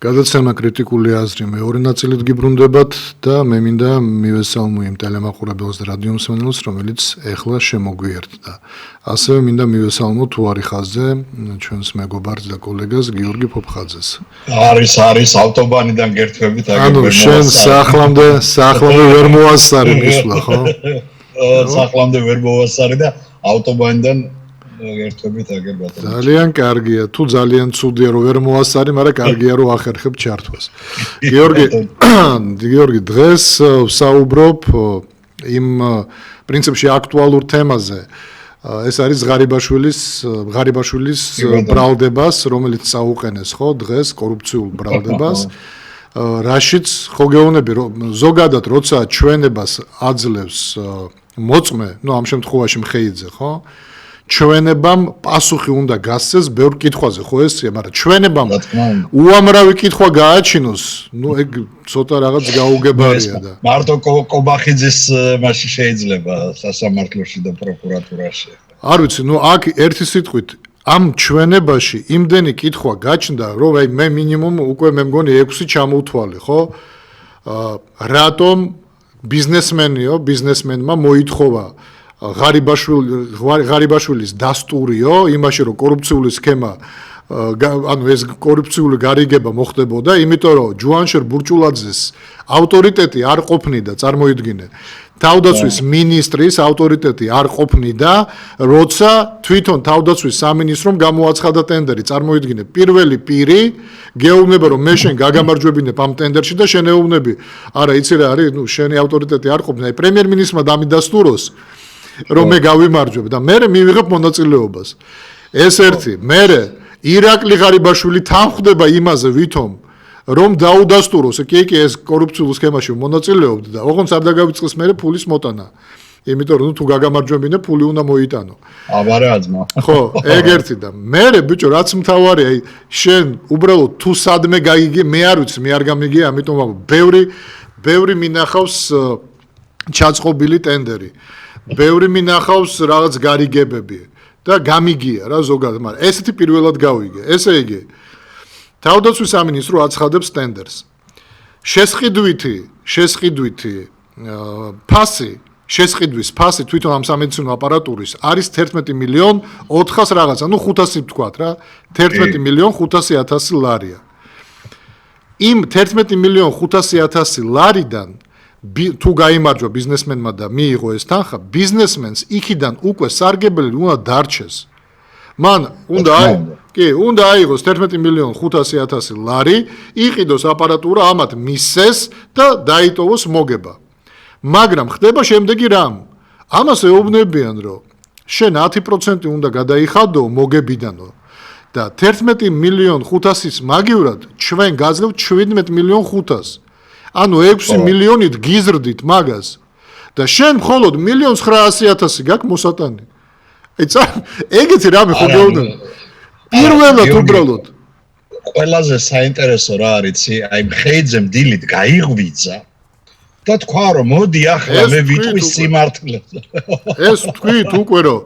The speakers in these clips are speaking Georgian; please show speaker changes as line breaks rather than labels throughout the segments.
გადაცემა კრიტიკული აზრი მეორე ნაწილით გიბრუნდებათ და მე მინდა მივესალმო იმ ტელემაყურებელს და რადიო მსმენელს, რომელიც ეხლა შემოგვიერთდა. ასევე მინდა მივესალმო თუ არის ხაზზე ჩვენს მეგობარს და კოლეგას გიორგი ფოფხაძეს.
არის ავტობანიდან გერთვებით
ანუ შენ სახლამდე ვერ მოასწარი მისვლა, ხო?
სახლამდე ვერ მოასწარი და ავტობანიდან ერთობით აგერ ბატონო.
ძალიან კარგია. თუ ძალიან ცუდია რომ ვერ მოასწარი, მაგრამ კარგია რომ ახერხებ ჩართვას. გიორგი, დღეს ვსაუბრობ იმ პრინციპში აქტუალურ თემაზე. ეს არის ღარიბაშვილის ბრალდებას, რომელიც წაუყენეს ხო დღეს კორუფციულ ბრალდებას. რაშიც ხო გეუბნები რომ ზოგადად როცა ჩვენებას აძლევს მოწმე, ამ შემთხვევაში მხეიძე, ხო? ჩვენებამ პასუხი უნდა გასცეს ბევრ კითხვაზე, ხო ესეა, მაგრამ ჩვენებამ უამრავი კითხვა გააჩინოს, ეგ ცოტა რაღაც გაუგებარია და
მარტო კობახიძის მასში შეიძლება სასამართლოში და პროკურატურაში.
არ ვიცი, აქ ერთი სიტყვით ამ ჩვენებაში იმდენი კითხვა გაჩნდა, რომ მე მინიმუმ უკვე მე მგონი 6 ჩამოვთვალე, ხო? რატომ ბიზნესმენმა მოითხოვა ღარიბაშვილის დასტურიო იმაში რომ კორუფციული სქემა ეს კორუფციული გარიგება მოხდებოდა, იმიტომ რომ ჯუანშერ ბურჭულაძეს ავტორიტეტი არ ყოფნიდა, წარმოიდგინე. თავდაცვის მინისტრის ავტორიტეტი არ ყოფნიდა, როცა თვითონ თავდაცვის სამინისტრომ გამოაცხადა ტენდერი, წარმოიდგინე, პირველი პირი გეუბნება რომ მე შენ გაგამარჯვებინებ ამ ტენდერში და შენ ეუბნები, არა, იცი რა არის, შენი ავტორიტეტი არ ყოფნა, პრემიერ-მინისტრმა დამიდასტუროს რომ მე გავიმარჯვებ და მე მივიღებ მონაწილეობას. ეს ერთი, მე ირაკლი ღარიბაშვილი თანხდება იმაზე ვითომ რომ დაუდასტუროს, კი ეს კორუფციულ სქემაში მონაწილეობდა და ოღონდ არ დაგავიწყეს მე ფულის მოტანა. იმიტომ რომ თუ გაგამარჯვებინე ფული უნდა მოიტანო.
აბარე აძმა.
ხო, ეგ ერთი და მე ბიჭო რაც მთავარია, შენ უბრალოდ თუ სადმე გაიგე, მე არ ვიცი, მე არ გამიგია, ამიტომ ბევრი მინახავს ჩაწყობილი ტენდერი. ბევრი მინახავს რაღაც გარიგებები და გამიგია რა ზოგადად, მაგრამ ესეთი პირველად გავიგე. ესე იგი, თავდაცვის სამინისტრო აცხადებს ტენდერს. შესყიდვის ფასი თვითონ ამ სამედიცინო აპარატურის არის 11.400.000 რაღაცა, 500 ვთქვათ რა, 11.500.000 ლარია. იმ 11.500.000 ლარიდან თუ გაიმარჯვა ბიზნესმენმა და მიიღო ეს თანხა, ბიზნესმენს იქიდან უკვე სარგებელი უნდა დარჩეს. მან უნდა აიღოს 11.500.000 ლარი, იყიდოს აპარატურა, ამათ მისცეს და დაიტოვოს მოგება. მაგრამ ხდება შემდეგი რამ? ამას ეუბნებიან, რომ შენ 10% უნდა გადაიხადო მოგებიდანო და 11.500.000-ის მაგივრად ჩვენ გაძლევთ 17.500.000. ანუ 6 მილიონით გიზრდით მაგას და შენ მხოლოდ 1.900.000 გაქვს მოსატანი. ეგეთი რამე ხო გეუბნები. პირველად უბრალოდ
ყველაზე საინტერესო რა არის, აი მხეიძემ დილით გაიღვიძა და თქვა რომ მოდი ახლა მე ვიტყვი სიმართლეს.
ეს თქვით უკვე რომ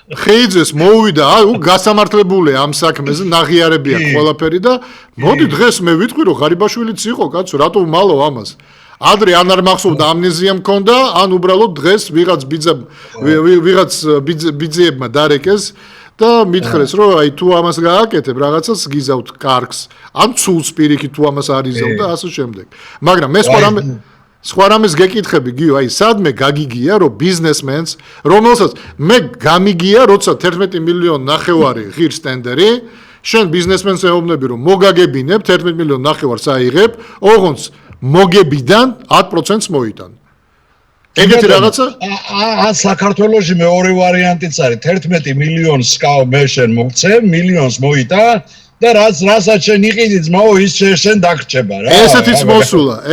ხეიძეს მოვიდა, გასამართლებულია ამ საქმეზე, ნაღიარებია ყველაფერი და მოდი დღეს მე ვიტყვი რომ ღარიბაშვილიც იყო, კაცო, რატო მალო ამას? ადრე ან არ მახსოვდა ამნეზია მქონდა, ან უბრალოდ დღეს ვიღაც ბიძიებმა დარეკეს და მითხრეს რომ აი თუ ამას გააკეთებ, რაღაცას გიზავთ კარგს, ან ცულს პირიქით თუ ამას არ იზავ და ასე შემდეგ. მაგრამ მე სხვა რამეს გეკითხები, გიო, აი სადმე გაგიგია რომ ბიზნესმენს, რომელსაც მე გამიგია, როცა 11.500.000 ღირს ტენდერი, შენ ბიზნესმენს ეუბნები რომ მოგაგებინებ 11.500.000 აიღებ, ოღონდ მოგებიდან 10%-ს მოიტან. ეგეთი რაღაცა?
საქართველოში მეორე ვარიანტიც არის, 11 მილიონს სკავ მე შენ მოგცე, მილიონს მოიტან და რასაც შენ იყიდი ძმაო, ის შენ დაგრჩება რა.
ესეთის მოსულა,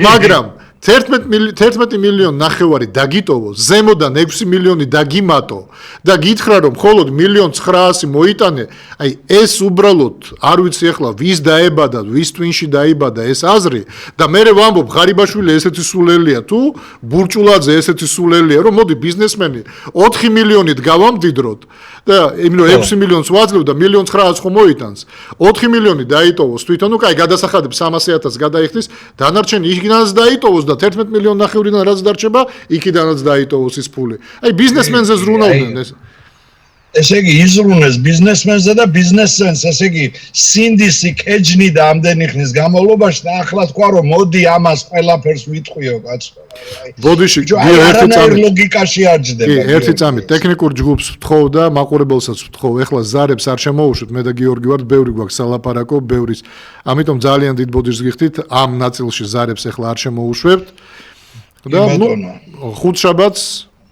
მაგრამ 11 მილიონი ნახევარი დაგიტოვო, ზემოდან 6 მილიონი დაგიმატო და გითხრა რომ მხოლოდ 1.900.000 მოიტანე, აი ეს უბრალოდ არ ვიცი ახლა ვის დაებადა, ვის twin-ში დაიბადა ეს აზრი და მე ვამბობ ღარიბაშვილი ესეთი სულელია თუ ბურჭულაძე ესეთი სულელია რომ მოდი ბიზნესმენი 4 მილიონით გავამდიდროთ და იმიტომ 6 მილიონს ვაძლევ და 1.900.000 ხომ მოიტანს 4 მილიონი დაიტოვოს თვითონ ნუ კაი გადასახადებს 300.000 გადაიხდის დანარჩენი იქიდანაც დაიტოვოს და 11 მილიონი ნახევრიდან რაც დარჩება იქიდანაც დაიტოვოს ის ფული აი ბიზნესმენზე ზრუნავდნენ ეს
ესე იგი იზრუნეს ბიზნესმენზე და ბიზნესმენს ესე იგი სინდისი ქეჯნი და ამდენი ხნის განმავლობაში და ახლა თქვა რომ მოდი ამას ყველაფერს ვიტყვიო კაცო
ბოდიში
ერთი წამი ლოგიკაში არ ჯდება
ერთი წამი ტექნიკურ ჯგუფს ვთხოვ და მაყურებელსაც ვთხოვ ეხლა ზარებს არ შემოუშვით მე და გიორგი ვართ ბევრი გვაქვს სალაპარაკო ბევრის ამიტომ ძალიან დიდ ბოდიშს გიხდით ამ ნაწილში ზარებს ეხლა არ შემოუშვებთ და ნუ ხუთ შაბათს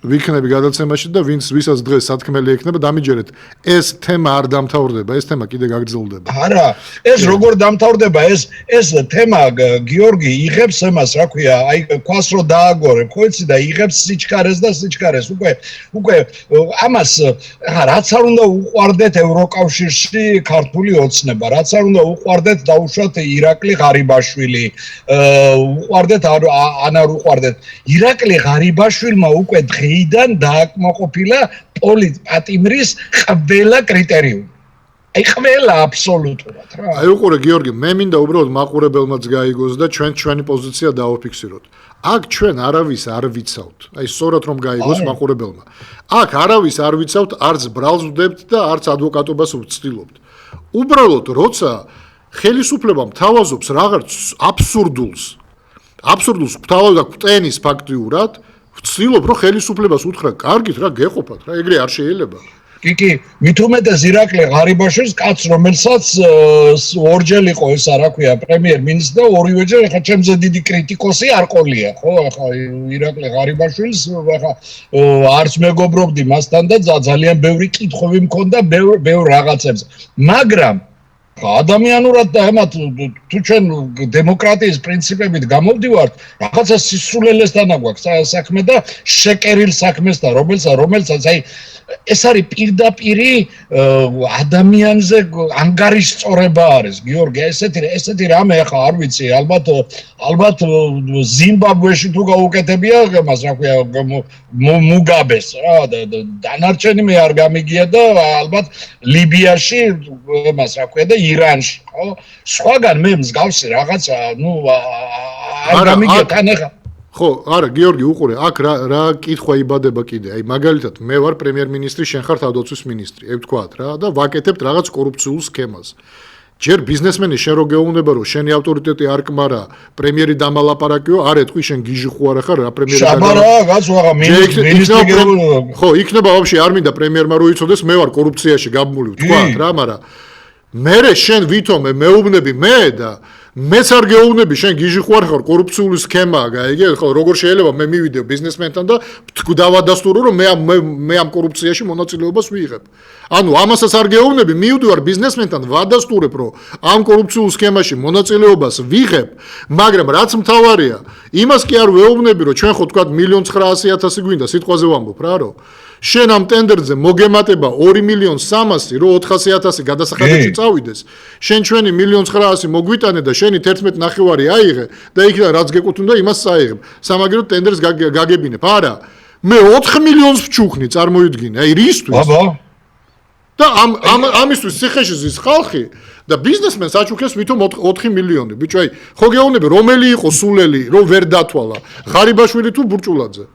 ვიქნები გადაცემაში და ვისაც დღეს სათქმელი ექნება დამიჯერეთ ეს თემა არ დამთავრდება ეს თემა კიდე გაგრძელდება
არა ეს როგორ დამთავრდება ეს თემა გიორგი იღებს εμას რა ქვია აი ქვას რო დააგორებ ხო იცი და იღებს სიჩქარეს და სიჩქარეს უკვე ამას რაც არ უნდა უყვარდეთ ევროკავშირში ქართული ოცნება რაც არ უნდა უყვარდეთ დაუშვათ ირაკლი ღარიბაშვილი უყვარდეთ ან არ უყვარდეთ ირაკლი ღარიბაშვილმა უკვე დღეიდან დააკმაყოფილა პოლიტპატიმრის ყველა კრიტერიუმი. აი ყველა აბსოლუტურად რა.
აი უყურე გიორგი, მე მინდა უბრალოდ მაყურებელმაც გაიგოს და ჩვენი პოზიცია დავაფიქსიროთ. აქ ჩვენ არავის არ ვიცავთ. აი სწორად რომ გაიგოს მაყურებელმა. აქ არავის არ ვიცავთ, არც ბრალს ვდებთ და არც ადვოკატობას ვცდილობთ. უბრალოდ როცა ხელისუფლება მთავაზობს რაღაც აბსურდულს გვთავაზ და გვტენის ფაქტიურად ვცდილობ რომ ხელისუფლებას უთხრა კარგით რა გეყოფათ რა ეგრე არ შეიძლება
კი მით უმეტეს ირაკლი ღარიბაშვილს კაც რომელსაც ორჯერ იყო ესა რა ქვია პრემიერ-მინისტრი და ორივეჯერ ახლა ჩემზე დიდი კრიტიკოსი არ ყოლია ხო ახლა ირაკლი ღარიბაშვილს ახლა არც მეგობრობდი მასთან და ძალიან ბევრი კითხვები მქონდა ბევრ რაღაცებზე მაგრამ ადამიანურად და ამათ თუ ჩვენ დემოკრატიის პრინციპებით გამოვდივართ, რაღაცა სისულელესთან გვაქვს საქმე და შეკერილ საქმესთან, რომელსაც აი ეს არის პირდაპირი ადამიანზე ანგარიშწორება არის, გიორგი, ესეთი რამე ახლა არ ვიცი, ალბათ ზიმბაბვეში თუ გაუკეთებია მას რა ქვია მუგაბეს რა დანარჩენი მე არ გამიგია და ალბათ ლიბიაში მას რა ქვია და ირანში, ხო? სხვაგან მე მსგავსი რაღაცა, ნუ არ გამიგია თან ახლა
ხო, არა, გიორგი, უყურე, აქ რა კითხვა იბადება კიდე. აი, მაგალითად, მე ვარ პრემიერ-მინისტრი, შენ ხარ თავდაცვის მინისტრი, ვთქვათ რა, და ვაკეთებთ რაღაც კორუფციულ სქემას. ჯერ ბიზნესმენი შენ რო გეუბნება, რომ შენი ავტორიტეტი არ კმარა, პრემიერი დამალაპარაკიო, არ ეთქვი შენ გიჟი ხوار ხარ რა პრემიერი
შაბარა, გასვა რა მინისტრი
ხო, იქნება ვაფშე არ მინდა პრემიერმა რო იცოდეს, მე ვარ კორუფციაში გაბმული, ვთქვათ რა, მაგრამ მე შენ ვითომე მეუბნები მე და მეც არ გეუბნები შენ გიჟი ხوار ხარ კორუფციული სქემაა გაიგე ხო როგორ შეიძლება მე მივიდე ბიზნესმენთან და დავადასტურო რომ მე ამ კორუფციაში მონაწილეობას ვიღებ ანუ ამასაც არ გეუბნები მივდივარ ბიზნესმენთან ვადასტურებ რომ ამ კორუფციულ სქემაში მონაწილეობას ვიღებ მაგრამ რაც მთავარია იმას კი არ ვეუბნები რომ ჩვენ ხო თქვა 1.900.000 გვინდა სიტყვაზე ვამბობ რა რომ შენ ამ ტენდერზე მოგემატება 2.300.000 რო 400.000 გადასახადებში წავიდეს შენ ჩვენი 1.900.000 მოგვიტანე და შენი 11.5 აიღე და იქიდან რაც გეკუთვნოდა იმას წაიღებ სამაგერო ტენდერს გაგებინებ არა მე 4 მილიონს ვჩუქნი წარმოიდგინე აი რისთვის
აბა
და ამისთვის ციხეში ზის ხალხი და ბიზნესმენს აჩუქეს ვითომ 4 მილიონი ბიჭო აი ხო გეუბნები რომელი იყო სულელი რომ ვერ დათვალა ღარიბაშვილი თუ ბურჭულაძე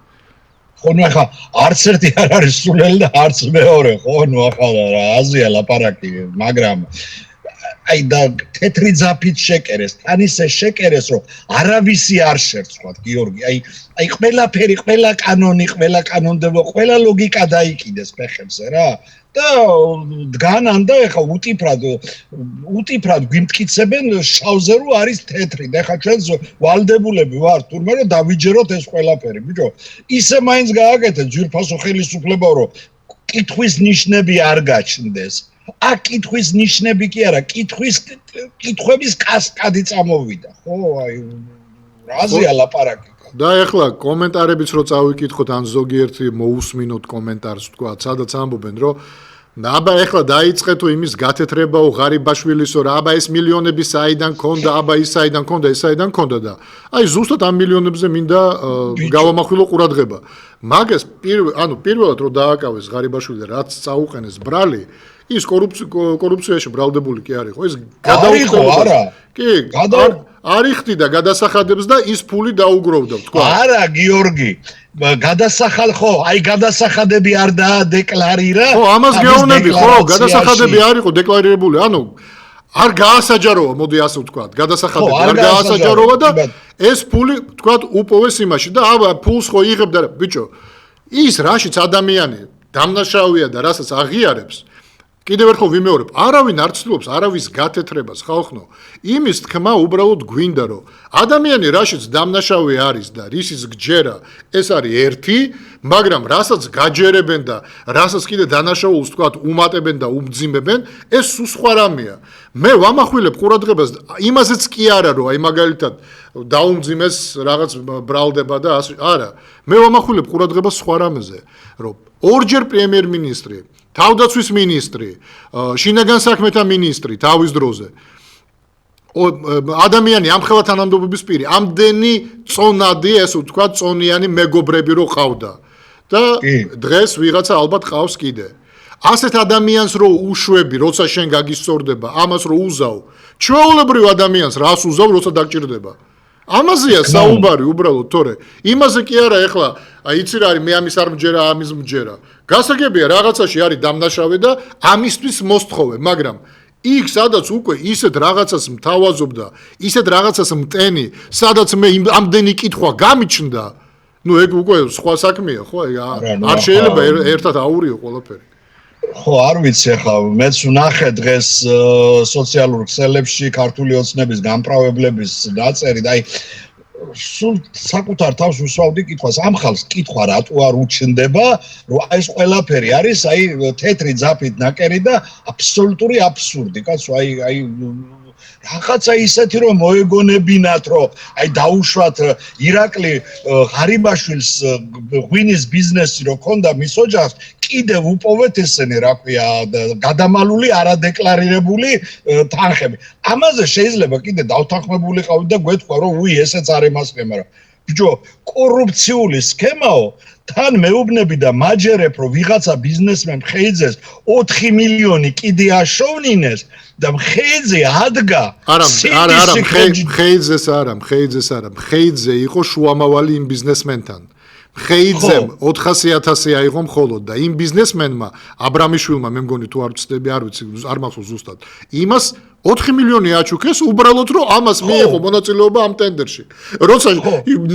ხო ნუ ახლა არც ერთი არ არის სულელი და არც მეორე ხო ნუ ახლა რა აზია ლაპარაკი მაგრამ აი და თეთრი ძაფით შეკერეს თან ისე შეკერეს რომ არავისი არ შერცხვათ გიორგი აი ყველაფერი ყველა კანონდება ყველა ლოგიკა დაიკიდეს ფეხებზე რა და დგანან და ეხა უტიფრად გვიმტკიცებენ შავზე რო არის თეთრი და ეხა ჩვენ ვალდებულები ვართ თურმე რომ დავიჯეროთ ეს ყველაფერი ბიჭო ისე მაინც გააკეთეთ ძვირფასო ხელისუფლება რომ კითხვის ნიშნები არ გაჩნდეს აქ კითხვის ნიშნები კი არა კითხვების კასკადი წამოვიდა ხო აი რაზეა ლაპარაკი?
და ეხლა კომენტარებიც რო წავიკითხოთ ან ზოგიერთი მოусმინოთ კომენტარს თქვა, სადაც ამბობენ რომ აბა ეხლა დაიწყე თუ იმის გათეთრებაო ღარიბაშვილისო რა აბა ეს მილიონები საიდან ქონდა აბა ის საიდან ქონდა ეს საიდან ქონდა და აი ზუსტად ამ მილიონებზე მინდა გავამახვილო ყურადღება მაგას პირველად რომ დააკავეს ღარიბაშვილი და რაც წაუყენეს ბრალი ის კორუფციაში ბრალდებული კი არ იყო ეს
გადაუხდა
კი არიხდი და გადასახადებს და ის ფული დაუგროვდა თქვა
არა გიორგი აი გადასახადები არ დაადეკლარირა
ხო ამას გეუბნები ხო გადასახადები არ იყო დეკლარირებული ანუ არ გაასაჯაროვა მოდი ასე ვთქვათ გადასახადები არ გაასაჯაროვა და ეს ფული ვთქვათ უპოვეს იმაში და აბა ფულს ხო იღებდა ბიჭო ის რაშიც ადამიანი დამნაშავეა და რასაც აღიარებს კიდევ ერთხელ ვიმეორებ, არავინ არ ცდილობს არავის გათეთრებას ხალხო. იმის თქმა უბრალოდ გვინდა რომ ადამიანი რაშიც დამნაშავე არის და რისიც გჯერა, ეს არის ერთი, მაგრამ რასაც გაჯერებენ და რასაც კიდე დანაშაულს თქვათ უმატებენ და უმძიმებენ, ეს სხვა რამეა. მე ვამახვილებ ყურადღებას იმაზეც კი არა რომ აი მაგალითად დაუმძიმეს რაღაც ბრალდება და ასე არა. მე ვამახვილებ ყურადღებას სხვა რამეზე, რომ ორჯერ პრემიერ-მინისტრი თავდაცვის მინისტრი, შინაგან საქმეთა მინისტრი თავის დროზე. ადამიანი ამხელა თანამდებობის პირი, ამდენი წონადი, ესე ვთქვათ, წონიანი მეგობრები რო ყავდა. და დღეს ვიღაცა ალბათ ყავს კიდე. ასეთ ადამიანს რო უშვები, როცა შენ გაგისწორდება, ამას რო უზავ, ჩვეულებრივ ადამიანს რას უზავ, როცა დაგჭირდება. ამაზეა საუბარი უბრალოდ, თორე იმაზე კი არა ეხლა, იცი რა არის, მე ამის არ მჯერა, ამის მჯერა. გასაგებია რაღაცაში არის დამნაშავე და ამისთვის მოსთხოვე, მაგრამ იქ სადაც უკვე ისეთ რაღაცას მთავაზობდა, ისეთ რაღაცას მტენი, სადაც მე ამდენი კითხვა გამიჩნდა, ნუ ეგ უკვე სხვა საქმეა, ხო? არ შეიძლება ერთად აურიო ყველაფერი.
ხო, არ ვიცი ახლა, მეც ვნახე დღეს სოციალურ ქსელებში ქართული ოცნების გამправებლების ნაწერი და აი სულ საკუთარ თავს უსვავდი კითხვას, ამ ხალხს კითხვა რატო არ უჩნდება, რომ აი ეს ყველაფერი არის აი თეთრი ძაფით ნაკერი და აბსოლუტური აბსურდი, კაცო, აი რაღაცა ისეთი რომ მოეგონებინათ, რომ აი დაუშვათ ირაკლი ღარიბაშვილს ღვინის ბიზნესი რო ქონდა მის ოჯახს, კიდევ უპოვეთ ესენი, რა ქვია, გადამალული არადეკლარირებული თანხები. ამაზე შეიძლება კიდე დავთანხმებული ყავით და გვეთქვა, რომ უი ესეც არ ემასწრება, მაგრამ ბიჭო, კორუფციული სქემაო, თან მეუბნები და მაჯერებ, რომ ვიღაცა ბიზნესმენ ხეიძეს 4 მილიონი კიდე აშოვნინეს და ხეიძე ადგა
ხეიძე იყო შუამავალი იმ ბიზნესმენთან. ხეიძემ 400.000 აიღო მხოლოდ და იმ ბიზნესმენმა აბრამიშვილმა მე მგონი თუ არ ვცდები არ ვიცი არ მახსოვს ზუსტად იმას 4 მილიონი აჩუქეს უბრალოდ რომ ამას მიიღო მონაწილეობა ამ ტენდერში როცა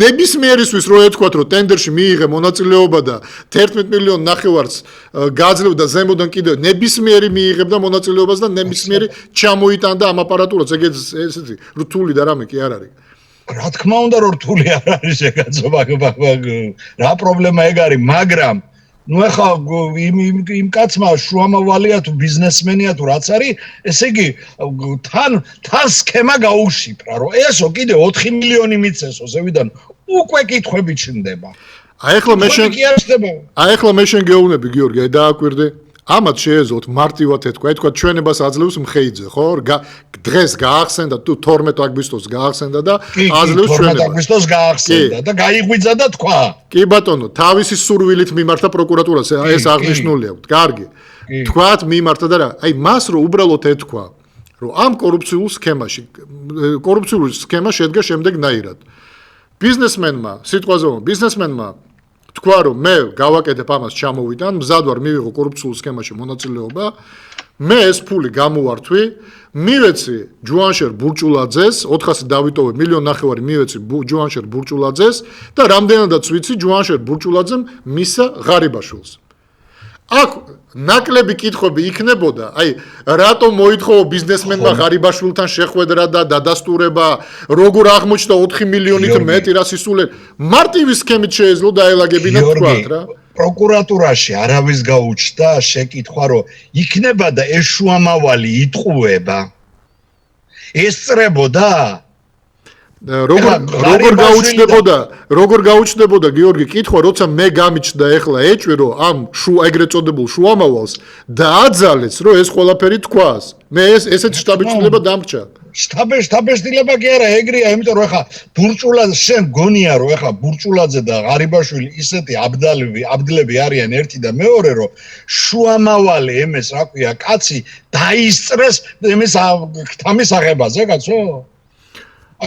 ნებისმიერისთვის რო ეთქვათ რომ ტენდერში მიიღე მონაწილეობა და 11 მილიონი ნახევარს გააძლევდა ზემოდან კიდევ ნებისმიერი მიიღებდა მონაწილეობას და ნებისმიერი ჩამოიტანდა ამ აპარატურას ეგეც ესეთი რთული და რამე კი არ არის
რა თქმა უნდა რომ რთული არ არის ეგაცო რა პრობლემა ეგ არის მაგრამ ნუ ახლა იმ კაცმა შუამავალია თუ ბიზნესმენია თუ რაც არის ესე იგი თან სქემა გაუშიფრა რომ ესო კიდე 4 მილიონი მიცესო ზევიდან უკვე კითხვები ჩნდება
აი ახლა მე შენ გეუბნები გიორგი აი დააკვირდე ამათ შეეძლოთ მარტივად ეთქვა, ეთქვა ჩვენებას აძლევს მხეიძე, ხო? დღეს გაახსენდა თუ 12 აგვისტოს გაახსენდა და აძლევს ჩვენებას. 12 აგვისტოს გაახსენდა და გაიღვიძა და თქვა. კი ბატონო, თავისი სურვილით მიმართა პროკურატურას, ეს აღნიშნული აქვს. კარგი. თქვათ მიმართა და რა, აი მას რო უბრალოდ ეთქვა, რომ ამ კორუფციულ სქემა შედგა შემდეგნაირად. ბიზნესმენმა თქვა რომ მე გავაკეთებ ამას ჩამოვიდან, მზად ვარ მივიღო კორუფციულ სქემაში მონაწილეობა, მე ეს ფული გამოვართვი, მივეცი ჯუანშერ ბურჭულაძეს, 400 დავიტოვე, 1.5 მილიონი მივეცი ჯუანშერ ბურჭულაძეს და რამდენადაც ვიცი ჯუანშერ ბურჭულაძემ მისა ღარიბაშვილს. აქ ნაკლები კითხვები იქნებოდა, აი, რატომ მოითხოვა ბიზნესმენმა ღარიბაშვილთან შეხვედრა და დადასტურება, როგორ აღმოჩნდა 4 მილიონით მეტი რა სისულელი. მარტივი სქემით შეეძლო დაელაგებინა თქვათ რა.
პროკურატურაში არავის გაუჩნდა შეკითხვა, რომ იქნება და ეს შუამავალი იტყუება. ესწრებოდა
როგორ გაუჩნდებოდა გიორგი კითხვა, როცა მე გამიჩნდა ახლა ეჭვი, რომ ამ ეგრეთ წოდებულ შუამავალს დააძალეს, რომ ეს ყველაფერი თქვას. მე ესეც შტაბი-ჩნდება დამრჩა.
შტაბი-შტილება კი არა, ეგრეა, იმიტომ რომ ახლა ბურჭულაძე შენ გონია, რომ ახლა ბურჭულაძე და ღარიბაშვილი ისეთი აბდლები არიან ერთი და მეორე, რომ შუამავალი ემეს, რა ქვია, კაცი დაისწრეს ემეს თამის აღებაზე, კაცო?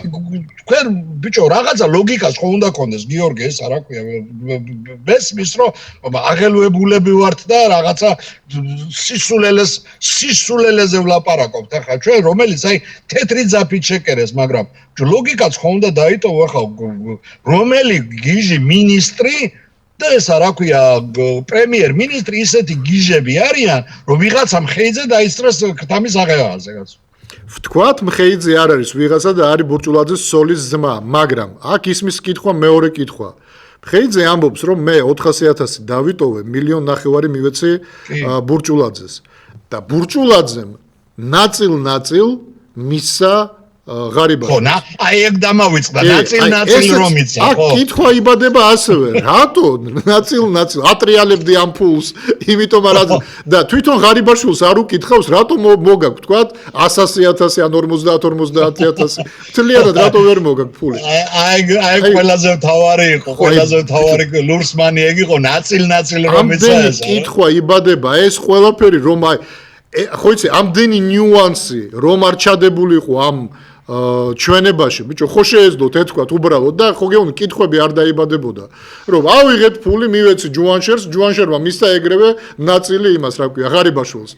თქვენ ბიჭო რაღაცა ლოგიკას ხო უნდა კონდეს გიორგი ეს რა ქვია მესმის რომ აღელვებულები ვართ და რაღაცა სისულელეზე ვლაპარაკობთ ახლა ჩვენ რომელიც აი თეთრი ძაფით შეკერეს მაგრამ ლოგიკაც ხო უნდა დაიტოვო ახლა რომელი გიჟი მინისტრი და ესა რა ქვია პრემიერ-მინისტრი ისეთი გიჟები არიან რომ ვიღაცამ ხეიძე დაისწრეს თამის აღებაზე კაცო
ვთქვათ, მხეიძე არ არის ვიღაცა და არის ბურჭულაძის სოლის ძმა, მაგრამ აქ ისმის კითხვა მეორე კითხვა. მხეიძე ამბობს, რომ მე 400.000 დავიტოვე, 1.5 მილიონი მივეცი ბურჭულაძეს. და ბურჭულაძემ ნაწილ-ნაწილ მისცა ღარიბა.
ხო, აი ეგ დამავიწყდა, ნაწილ-ნაწილ რომ იცი, ხო.
აქ კითხვა იბადება ასევე, რატო ნაწილ-ნაწილ ატრიალებდი ამ ფულს, იმიტომ რაც და თვითონ ღარიბაშვილს არ უკითხავს, რატო მოგაქვს, თქვათ 100.000 ან 50-50.000. მთლიანად რატო ვერ მოგაქვს ფული?
აი ყველაზე თავარი იყო, ყველაზე თავარი ლურსმანი ეგ იყო, ნაწილ-ნაწილ რომ იცი ეს.
კითხვა იბადება, ეს ყველაფერი რომ აი ხო იცი, ამდენი ნიუანსი რომ არ ჩადებულიყო ამ ჩვენებაში, ბიჭო, ხო შეეძლოთ ეთქვათ უბრალოდ და ხო გეუბნი კითხვები არ დაიბადებოდა. რომ ავიღეთ ფული, მივეცი ჯუანშერმა მისცა ეგრევე ნაწილი იმას, რა ქვია, ღარიბაშვილს.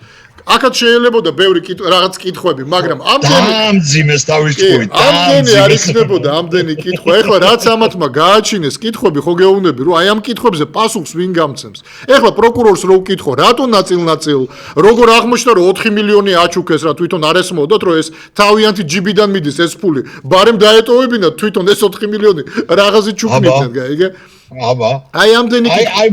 აქაც შეიძლებოდა ბევრი რაღაც კითხვები, მაგრამ
ამძიმეს თავის ჭკუით.
ამდენი არ იქნებოდა ამდენი კითხვა. ეხლა რაც ამათმა გააჩინეს კითხვები, ხო გეუბნები, რომ აი ამ კითხვებზე პასუხს ვინ გამცემს. ეხლა პროკურორს რო უკითხო, რატო ნაწილ-ნაწილ, როგორ აღმოჩნდა, რომ 4 მილიონი აჩუქეს, რა თვითონ არ ესმოდათ, რომ ეს თავიანთი ჯიბიდან მიდის ეს ფული. ბარემ დაეტოვებინათ თვითონ ეს 4 მილიონი რაღაცი ჩუქნიდნენ, გაიგე?
აბა.
აი ამდენი
აი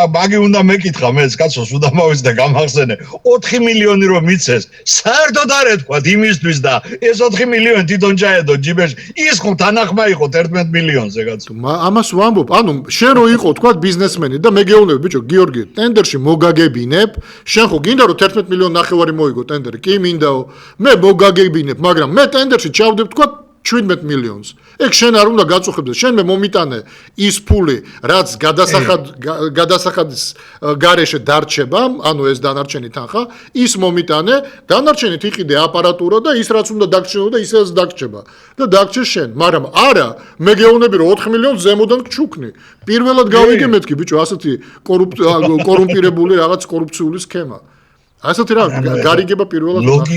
მაგი უნდა მეკითხა მეც კაცოს უდამავის და გამახსენე 4 მილიონი რომ მიცეს საერთოდ არ ეთქვა იმისთვის და ეს 4 მილიონი თვითონ ჩაედო ჯიბეში ის ხო თანახმა იყო 11 მილიონზე კაცო
ამას ვამბობ ანუ შენ რო იყო თქვა ბიზნესმენი და მე გეუბნები ბიჭო გიორგი ტენდერში მოგაგებინებ შენ ხო გინდა რომ 11 მილიონი ნახევარი მოიგო ტენდერი კი მინდაო მე მოგაგებინებ მაგრამ მე ტენდერში ჩავდებ თქვა 17 მილიონს. ეგ შენ არ უნდა გაწუხებდეს. შენ მე მომიტანე ის ფული, რაც გადასახადის გარეშე დარჩება, ანუ ეს დანარჩენი თანხა, ის მომიტანე, დანარჩენით იყიდე აპარატურა და ის რაც უნდა დაგჭირო და ისეც დაგჭება. და დაგჭირ შენ, მაგრამ არა, მე გეუბნები რომ 4 მილიონს ზემოდან ჩუქნი. პირველად გავიგე მეთქი, ბიჭო, ასეთი კორუმპირებული რაღაც კორუფციული სქემა. ასეთი რა გარიგება პირველად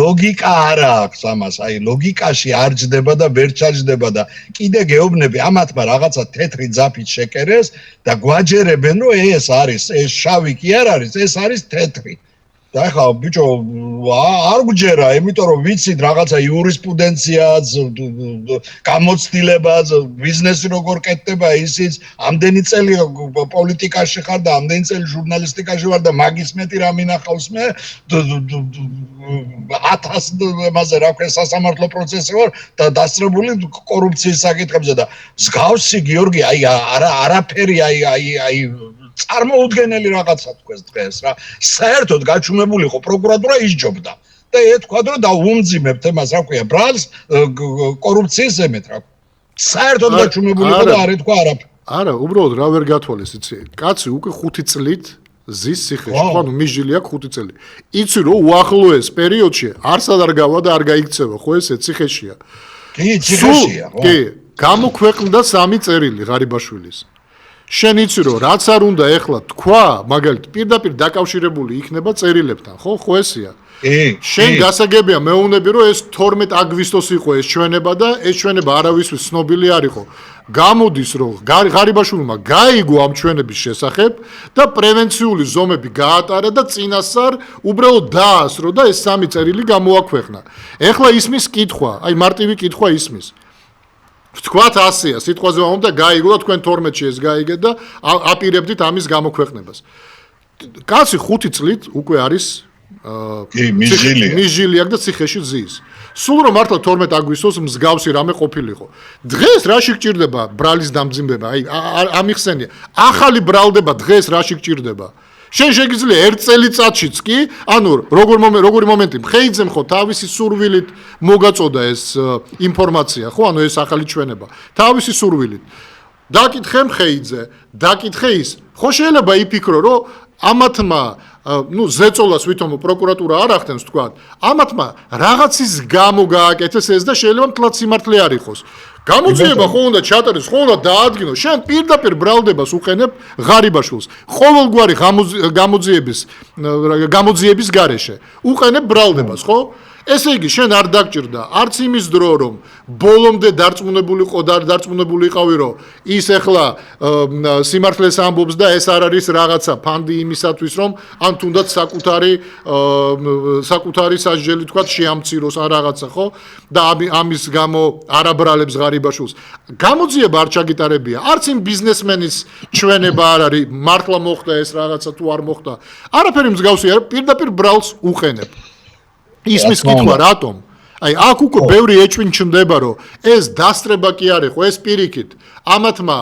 ლოგიკა არა აქვს ამას აი ლოგიკაში არ ჯდება და ვერ ჩაჯდება და კიდე გეუბნები ამათმა რაღაცა თეთრი ძაფით შეკერეს და გვაჯერებენ რომ ეს არის ეს შავი კი არ არის ეს არის თეთრი და ახლა ბიჭო არ გვჯერა იმიტომ რომ ვიცით რაღაცა იურისპრუდენციაც გამოცდილებაც ბიზნესი როგორ კეთდება ისიც ამდენი წელი პოლიტიკაში ხარ და ამდენი წელი ჟურნალისტიკაში ვარ და მაგის მეტი რა მინახავს მე 1000 მასე რა ქვია სასამართლო პროცესი ვარ და დასწრებული კორუფციის საკითხებზე და მსგავსი გიორგი აი არაფერი აი წარმოუდგენელი რაღაცა თქვენ დღეს რა საერთოდ გაჩუმებული ხო პროკურატურა ისჯობდა და ეთქვა რომ დაუმძიმებთ εμას რა ქვია ბრალს კორუფციის ემეთ რა საერთოდ გაჩუმებული ხო და არ ეთქვა არაფერი
არა უბრალოდ რა ვერ გათვალეს იცი კაცი უკვე 5 წლით ზის ციხეში ხო ანუ მიჟილი აქვს 5 წელი იცი რომ უახლოეს პერიოდში არსად არ გავა და არ გაიქცევა ხო ესე ციხეშია
კი ციხეშია ხო
კი გამოქვეყნდა 3 წერილი ღარიბაშვილის შენ იცი რომ რაც არ უნდა ეხლა თქვა მაგალითად პირდაპირ დაკავშირებული იქნება წერილებთან ხო ხო ესია შენ გასაგებია მეუბნები რომ ეს 12 აგვისტოს იყო ეს ჩვენება და ეს ჩვენება არავისთვის ცნობილი არ იყო გამოდის რომ ღარიბაშვილმა გაიგო ამ ჩვენების შესახებ და პრევენციული ზომები გაატარა და წინასწარ უბრალოდ დაასრო და ეს 3 წერილი გამოაქვეყნა ეხლა ისმის კითხვა აი მარტივი კითხვა ისმის ვთქვათ 100-ია, სიტყვაზე ვამბობ და გაიგო და თქვენ 12-ში ეს გაიგეთ და აპირებდით ამის გამოქვეყნებას. კაცი 5 წლით უკვე არის მიჟილი აქვს და ციხეში ზის. სულ რომ მართლა 12 აგვისტოს მსგავსი რამე ყოფილიყო. დღეს რაში გჭირდება ბრალის დამძიმება? აი ამიხსენია. ახალი ბრალდება დღეს რაში გჭირდება? შენ შეგიძლია ერთ წელიწადშიც კი, ანუ როგორი მომენტი მხეიძემ ხო თავისი სურვილით მოგაწოდა ეს ინფორმაცია, ხო, ანუ ეს ახალი ჩვენება. თავისი სურვილით. დაკითხე მხეიძე, დაკითხე ის. ხო შეიძლება იფიქრო, რომ ამათმა ზეწოლას ვითომ პროკურატურა არ ახდენს თქვა, ამათმა რაღაცის გამო გააკეთეს ეს და შეიძლება მთლად სიმართლე არ იყოს. გამოძიება ხო უნდა ჩატარდეს, ხო უნდა დაადგინოს. შენ პირდაპირ ბრალდებას უყენებ ღარიბაშვილს. ყოველგვარი გამოძიების გარეშე უყენებ ბრალდებას, ხო? ესე იგი, შენ არ დაგჭირდა არც იმის დრო, რომ ბოლომდე დარწმუნებული იყავი, რომ ის ახლა სიმართლეს ამბობს და ეს არ არის რაღაცა ფანდი იმისათვის, რომ ან თუნდაც საკუთარი სასჯელი თქვა შეამციროს ან რაღაცა, ხო? და ამის გამო არაბრალებს ღარიბაშვილს. გამოძიება არ ჩაგიტარებია, არც იმ ბიზნესმენის ჩვენება არ არის, მართლა მოხდა ეს რაღაცა თუ არ მოხდა. არაფერი მსგავსი არ, პირდაპირ ბრალს უყენებ. ისმის კითხვა რატომ? აი აქ უკვე ბევრი ეჭვი ჩნდება, რომ ეს დასწრება კი არ იყო, ეს პირიქით. ამათმა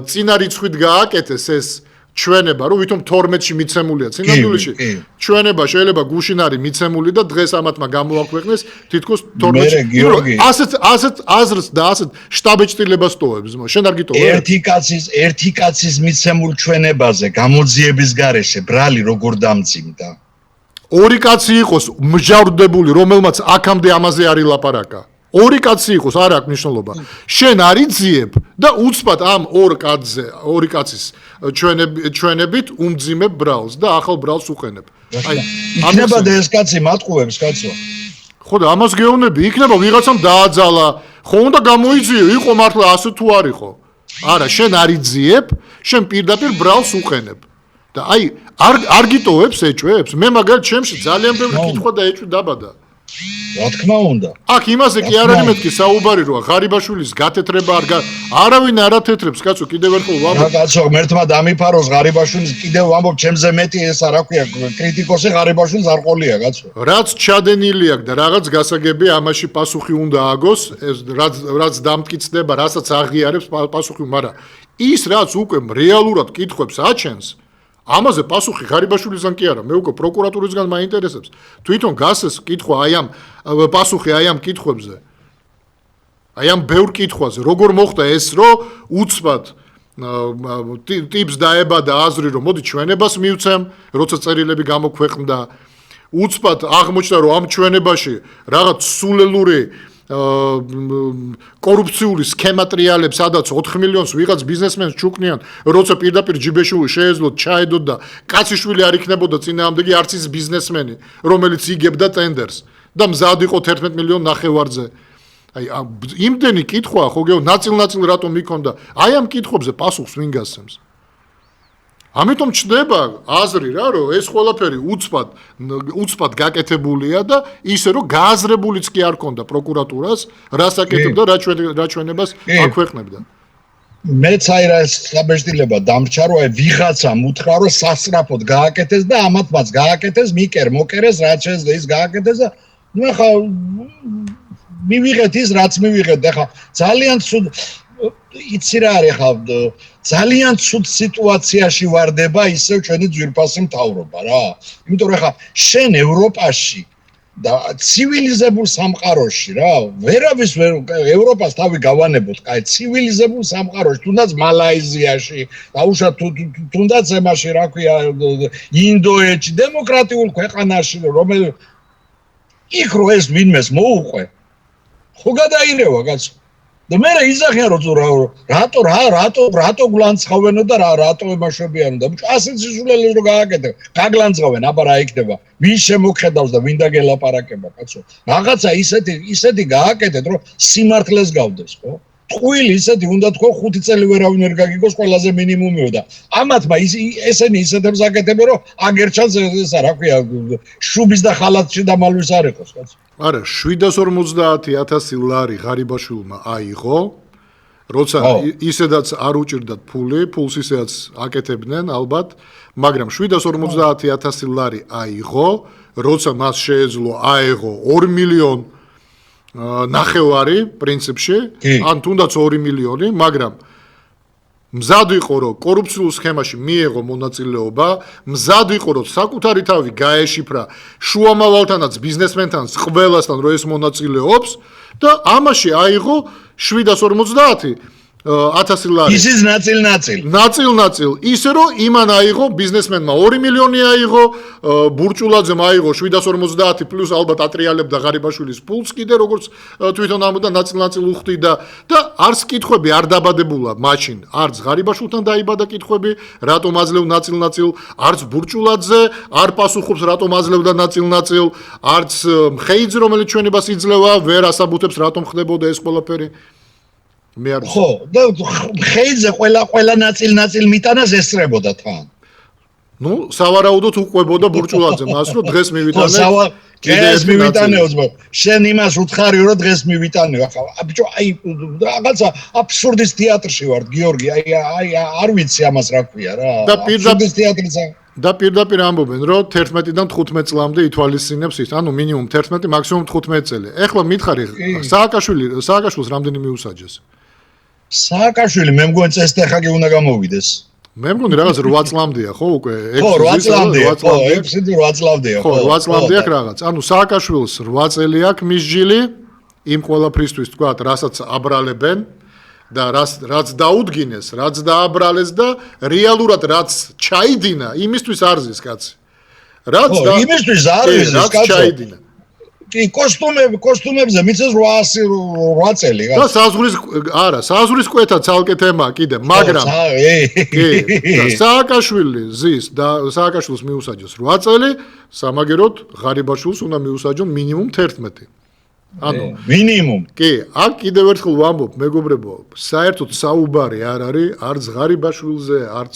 წინა რიცხვით გააკეთეს ეს ჩვენება, რომ ვითომ 12-ში მიცემულია წინადულში. ჩვენება შეიძლება გუშინ არის მიცემული და დღეს ამათმა გამოაქვეყნეს თითქოს 12-ში. ასეთ აზრს და ასეთ შტაბეჭდილებას ტოვებს. შენ არ გიტოვებ?
ერთი კაცის მიცემულ ჩვენებაზე გამოძიების გარეშე ბრალი როგორ დამძიმდა?
ორი კაცი იყოს მსჯავრდებული, რომელმაც აქამდე ამაზე არ ილაპარაკა. ორი კაცი იყოს, არ აქვს მნიშვნელობა. შენ არ იძიებ და უცბად ამ ორი კაცის ჩვენებით უმძიმებ ბრალს და ახალ ბრალს უყენებ.
აი, იქნება და ეს კაცი მატყუებს, კაცო.
ხო და ამას გეუბნები, იქნება ვიღაცამ დააძალა, ხო უნდა გამოიძიო, იყო მართლა ასე თუ არ იყო. არა, შენ არ იძიებ, შენ პირდაპირ ბრალს უყენებ. და აი არ გიტოვებს ეჭვებს? მე მაგალითად ჩემში ძალიან ბევრი კითხვა და ეჭვი დაბადა.
რა თქმა უნდა.
აქ იმაზე კი არ არის მეთქი საუბარი, რომ ღარიბაშვილის გათეთრება არავინ არ ათეთრებს, კაცო, კიდევ ერთხელ ვამბობ.
რა კაცო, მერთმა დამიფაროს ღარიბაშვილის, კიდევ ვამბობ, ჩემზე მეტი ეს რა ქვია, კრიტიკოსი ღარიბაშვილს არ ყოლია, კაცო.
რაც ჩადენილი აქვს და რაღაც გასაგები ამაში პასუხი უნდა აგოს, რაც დამტკიცდება, რასაც აღიარებს პასუხი, მაგრამ ის რაც უკვე რეალურად კითხვებს აჩენს, ამაზე პასუხი ღარიბაშვილისგან კი არა, მე უკვე პროკურატურისგან მაინტერესებს. თვითონ გასეს კითხვა პასუხი აი ამ კითხვებზე. აი ამ ბევრ კითხვაზე, როგორ მოხდა ეს, რომ უცბად ტიპს დაებადა აზრი, რომ მოდი ჩვენებას მივცემ, როცა წერილები გამოქვეყნდა. უცბად აღმოჩნდა, რომ ამ ჩვენებაში რაღაც სულელური კორუფციული სქემა ტრიალებს, სადაც 4 მილიონს ვიღაც ბიზნესმენს ჩუკნიან, როცა პირდაპირ ჯიბეში შეეძლოთ, ჩაედოთ და კაციშვილი არ იქნებოდა წინააღმდეგი არც ის ბიზნესმენი, რომელიც იგებდა ტენდერს და მზად იყო 11 მილიონ ნახევარზე. აი იმდენი კითხვა ხო გეო ნაწილ რატომ მიქონდა? აი ამ კითხვებზე პასუხს ვინ გასცემს? ამიტომ ჩნდება აზრი რა, რომ ეს ყველაფერი უცბად გაკეთებულია და ისე რომ გააზრებულიც კი არ ქონდა პროკურატურას, რას აკეთებდა, რა ჩვენებას აქვეყნებდა.
მეც აი რა საბეჭდილება დამრჩა, რომ აი ვიღაცამ უთხრა, რომ სასწრაფოდ გააკეთეს და ამათმაც გააკეთეს, მოკერეს, რაც შეეძლო ის გააკეთეს და ნუ ახლა მივიღეთ ის, რაც მივიღეთ, ახლა ძალიან ცუდ იცი რა არის ახლა ძალიან ცუდ სიტუაციაში ვარდება ისევ ჩვენი ძვირფასი მთავრობა რა. იმიტომ რომ ახლა შენ ევროპაში და ცივილიზებულ სამყაროში რა, ვერავის ევროპას თავი გავანებოთ, კაი, ცივილიზებულ სამყაროში, თუნდაც მალაიზიაში, დაუშვათ თუნდაც ემაში რა ქვია, ინდოეთში, დემოკრატიულ ქვეყანაში, რომელიც იქ რო ეს ვინმეს მოუყვე, ხო გადაირევა კაცო. და მე იზახიან რომ რატო გლანცხოვენო და რატო ემაშვებიანო და ასეთ სიზულელეს რო გააკეთე გაგლანცხოვენ აბა რა იქნება ვინ შემოხედავს და ვინ დაგელაპარაკება კაცო რაღაცა ისეთი გააკეთეთ რომ სიმართლეს გავდეს ხო ტყუილი ისეთი უნდა თქო 5 წელი ვერავინ ვერ გაგიგოს ყველაზე მინიმუმიო და ამათმა ესენი ისეთებს აკეთებენ რომ აგერჩანს ესა რა ქვია შუბის და ხალათში დამალვის არ იყოს კაცო
არა 750.000 ლარი ღარიბაშვილმა აიღო როცა ისედაც არ უჭირდათ ფულს ისედაც აკეთებდნენ ალბათ მაგრამ 750.000 ლარი აიღო როცა მას შეეძლო აეღო 2 მილიონ ნახევარი პრინციპში, ან თუნდაც 2 მილიონი, მაგრამ მზად ვიყო რომ კორუფციულ სქემაში მიეღო მონაწილეობა, მზად ვიყო რომ საკუთარი თავი გაეშიფრა შუამავალთანაც ბიზნესმენთან ყველასთან რომ ეს მონაწილეობს და ამაში აიღო 750 1000 ლარი.
ისიც ნაწილ-ნაწილ.
ნაწილ-ნაწილ. ისე რომ იმან აიღო ბიზნესმენმა 2 მილიონი აიღო, ბურჭულაძემ აიღო 750 პლუს ალბათ ატრიალებდა ღარიბაშვილის ფულს კიდე როგორც თვითონ ამბობდა ნაწილ-ნაწილ უხდიდა და არც კითხვები არ დაბადებულა მაშინ. არც ღარიბაშვილთან დაიბადა კითხვები, რატომ აძლევ ნაწილ-ნაწილ, არც ბურჭულაძე არ პასუხობს რატომ აძლევდა ნაწილ-ნაწილ, არც მხეიძე რომელიც ჩვენებას იძლევა, ვერ ასაბუთებს რატომ ხდებოდა ეს ყველაფერი.
ხო, და ხეიძე ყველა ნაწილ-ნაწილ მიტანას ესწრებოდა თან.
ნუ, სავარაუდოდ უყვებოდა ბურჭულაძე მას, რომ დღეს მივიტანე.
დღეს მივიტანეო, შენ იმას უთხარი, რომ დღეს მივიტანეო. ახლა, ბიჭო, აი, რაღაცა აბსურდის თეატრში ვარ, გიორგი, აი, არ ვიცი ამას რა ქვია რა. აბსურდის თეატრიცა.
და პირდაპირ ამბობენ, რომ 11-დან 15 წლამდე ითვალისწინებს ის, ანუ მინიმუმ 11, მაქსიმუმ 15 წელი. ეხლა მითხარი, სააკაშვილს რამდენი მიუსაჯეს?
სააკაშვილი მე მგონი წესდეხაგი უნდა გამოვიდეს.
მე მგონი რაღაც 8 წლამდეა, ხო უკვე?
ხო, 8 წლამდეა, ხო, 8 წლამდეა,
ხო. 8 წლამდე აქვს რაღაც. ანუ სააკაშვილს 8 წელი აქვს მისჯილი იმ ყველაფრისთვის, თქვა, რასაც აბრალებენ და რაც დაუდგინეს, რაც დააბრალეს და რეალურად რაც ჩაიდინა, იმისთვის არზის კაცი.
რაც იმისთვის არზის კაცი. ჩაიდინა. კი, კოსტუმებზე მიცეს 8 წელი.
და საზღვრის კვეთა ცალკე თემაა კიდე, მაგრამ კი, სააკაშვილი ზის და სააკაშვილს მიუსაჯოს 8 წელი, სამაგეროდ ღარიბაშვილს უნდა მიუსაჯონ მინიმუმ 11. ანუ
მინიმუმ.
კი, აქ კიდევ ერთხელ ვამბობ, მეგობრებო, საერთოდ საუბარი არ არის არც ღარიბაშვილზე, არც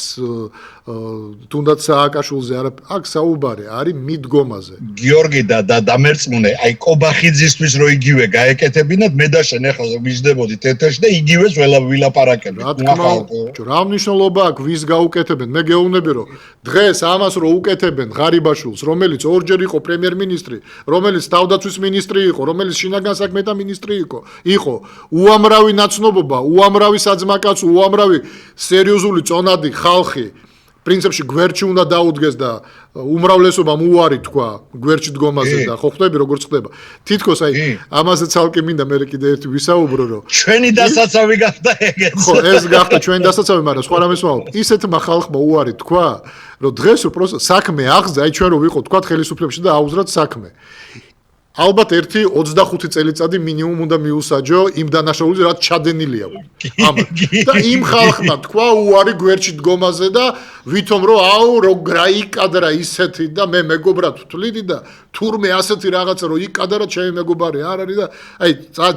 თუნდაც სააკაშვილზე, აქ საუბარი არის მიდგომაზე.
გიორგი და დამერწმუნე, აი კობახიძისთვის რო იგივე გაეკეთებინათ, მე და შენ ახლა ვიждდებოდი თეთერში და იგივეს ვილაპარაკებთ.
რა მნიშვნელობა აქვს ვის გაუკეთებენ? მე გეუბნები რომ დღეს ამას რო უკეთებენ ღარიბაშვილს, რომელიც ორჯერ იყო პრემიერ-მინისტრი, რომელიც თავდაცვის მინისტრი იყო, რომელიც შინაგან საქმეთა მინისტრი იყო, უამრავი ნაცნობობა, უამრავი საძმაკაცო, უამრავი სერიოზული წონადი ხალხი პრინციპში გვერდში უნდა დაუდგეს და უმრავლესობამ უარი თქვა გვერდში დგომაზე და ხო ხვდები როგორც ხდება. თითქოს აი ამაზე ცალკე მინდა მე კიდე ერთი ვისაუბრო რომ
ჩვენი დასაცავი გახდა ეგეც.
ხო, ეს გახდა ჩვენი დასაცავი, მაგრამ სხვა რამეს ვამბობ. ისეთმა ხალხმა უარი თქვა, რომ დღეს უფრო საქმე აღზა, აი ჩვენ რო ვიყოთ თქვა ხელისუფლებაში და აუზრათ საქმე. ალბათ 25 წელიწადი მინიმუმ უნდა მიუსაჯო იმ დანაშაულზე, რაც ჩადენილია. და იმ ხალხმა თქვა უარი გვერდში დგომაზე და ვითომ რომ აუ რო გაიკადრა ისეთი და მე მეგობრად ვთვლიდი და თურმე ასეთი რაღაცა რო იკადრა ჩემი მეგობარი არ არის და აი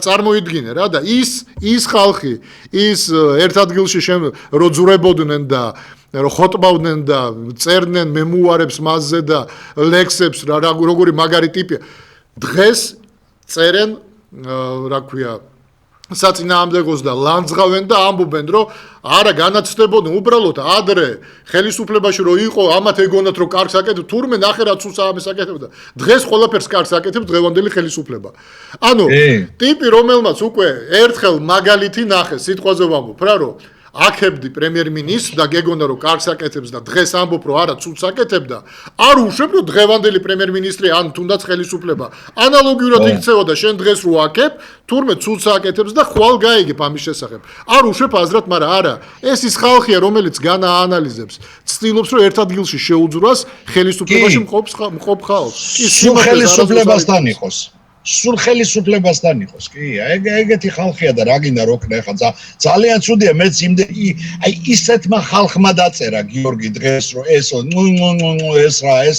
წარმოიდგინე რა და ის ხალხი ის ერთ ადგილში რო ძურებოდნენ და რო ხოტბავდნენ და წერდნენ მემუარებს მასზე და ლექსებს როგორი მაგარი ტიპია დღეს წერენ რა ქვია საწინააღმდეგოს და ლანძღავენ და ამბობენ რომ არა განაცდებოდნენ უბრალოდ ადრე ხელისუფლებაში რო იყო ამათ ეგონათ რომ კარგს აკეთებ თურმე ნახე რა ცუს ამას აკეთებდა დღეს ყველაფერს კარგს აკეთებს დღევანდელი ხელისუფლება ანუ ტიპი რომელმაც უკვე ერთხელ მაგალითი ნახე სიტყვაზე ვამბობ რა რომ აქებდი პრემიერ-მინისტრს და გეგონა რომ კარგს აკეთებს და დღეს ამბობ რომ არა ცუდს აკეთებდა არ უშვებ რომ დღევანდელი პრემიერ-მინისტრი ან თუნდაც ხელისუფლება ანალოგიურად იქცევა და შენ დღეს რო აკებ თურმე ცუდს აკეთებს და ხვალ გაიგებ ამის შესახებ არ უშვებ აზრად მაგრამ არა ეს ის ხალხია რომელიც განაანალიზებს ცდილობს რომ ერთ ადგილში შეუძვრას ხელისუფლებაში მყოფ ხალხს
სულ ხელისუფლებასთან იყოს სულ ხელისუფლებასთან იყოს კი ეგეთი ხალხია და რა გინდა რო ქნა ხა ძალიან ცუდია მეც იმდე აი ისეთმა ხალხმა დაწერა გიორგი დღეს რომ ეს